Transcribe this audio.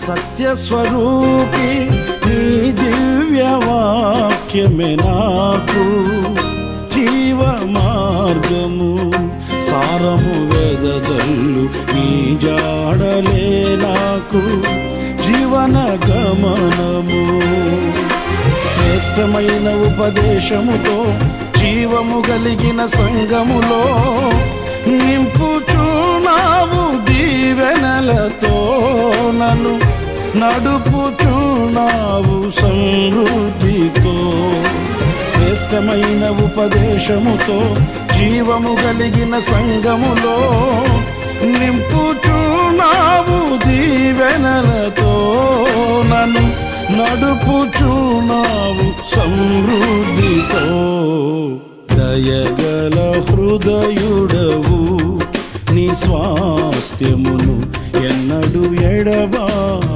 సత్యస్వరూపి నీ దివ్య వాక్యమే నాకు జీవ మార్గము, సారము వెదజల్లు నీ జాడలే నాకు జీవన గమనము. శ్రేష్టమైన ఉపదేశముతో జీవము కలిగిన సంగములో నింపుచున్నావు దీవెనలతో, నన్ను నడుపుచున్నావు సమృద్ధితో. శ్రేష్టమైన ఉపదేశముతో జీవము కలిగిన సంగములో నింపుచున్నావు దీవెనలతో, నన్ను నడుపుచున్నావు సమృద్ధితో. దయగల హృదయుడవు నీ స్వాస్థ్యమును ఎన్నడు ఎడబాయవు.